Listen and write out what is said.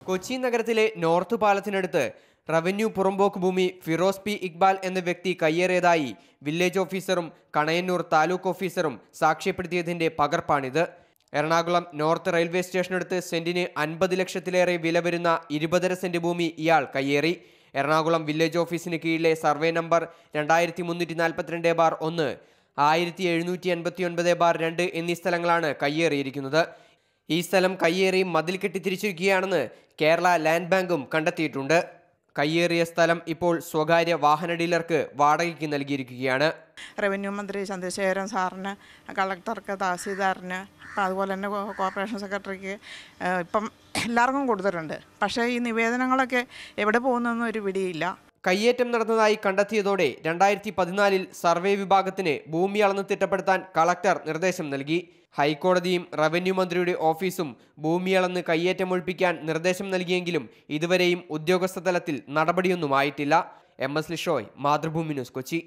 കൊച്ചി നഗരത്തിലെ north പാലത്തിനടുത്ത് revenue പുറമ്പോക്ക് ഭൂമി Firoz P Iqbal എന്ന വ്യക്തി കയ്യേറിയതായി വില്ലേജ് ഓഫീസറും കണയന്നൂർ താലൂക്ക് ഓഫീസറും സാക്ഷ്യപ്പെടുത്തിയതിന്റെ പകർപ്പാണിത്. എറണാകുളം നോർത്ത് റെയിൽവേ സ്റ്റേഷനടുത്ത് സെന്റിന് 50 ലക്ഷത്തിലേറെ വില വരുന്ന 20.5 സെന്റ് ഭൂമി ഇയാൾ കയ്യേറി. എറണാകുളം വില്ലേജ് ഓഫീസിന് കീഴിലെ സർവേ നമ്പർ 2342/1, 1789/2 എന്നീ സ്ഥലങ്ങളാണ് കയ്യേറിയിരിക്കുന്നത്. ഈ സ്ഥലം കയ്യേറി മതിൽ കെട്ടി തിരിച്ചിരിക്കുകയാണെന്ന് കേരള ലാൻഡ് ബാങ്കും കണ്ടെത്തിയിട്ടുണ്ട്. കയ്യേറിയ സ്ഥലം ഇപ്പോൾ സ്വകാര്യ വാഹന ഡീലർക്ക് വാടകയ്ക്ക് നൽകിയിരിക്കുകയാണ്. റവന്യൂ മന്ത്രി ചന്ദ്രശേഖരൻ സാറിന്, കളക്ടർക്ക്, തഹസീൽദാറിന്, അതുപോലെ തന്നെ കോർപ്പറേഷൻ സെക്രട്ടറിക്ക് ഇപ്പം എല്ലാവർക്കും കൊടുത്തിട്ടുണ്ട്. പക്ഷേ ഈ നിവേദനങ്ങളൊക്കെ എവിടെ പോകുന്നതെന്നും ഒരു പിടിയില്ല. കയ്യേറ്റം നടന്നതായി കണ്ടെത്തിയതോടെ 2014 സർവേ വിഭാഗത്തിന് ഭൂമി അളന്ന് തിട്ടപ്പെടുത്താൻ കളക്ടർ നിർദ്ദേശം നൽകി. ഹൈക്കോടതിയും റവന്യൂ മന്ത്രിയുടെ ഓഫീസും ഭൂമി അളന്ന് കയ്യേറ്റം ഒഴിപ്പിക്കാൻ നിർദ്ദേശം നൽകിയെങ്കിലും ഇതുവരെയും ഉദ്യോഗസ്ഥ തലത്തിൽ നടപടിയൊന്നുമായിട്ടില്ല. MS Lishoy, Mathrubhumi news, Kochi.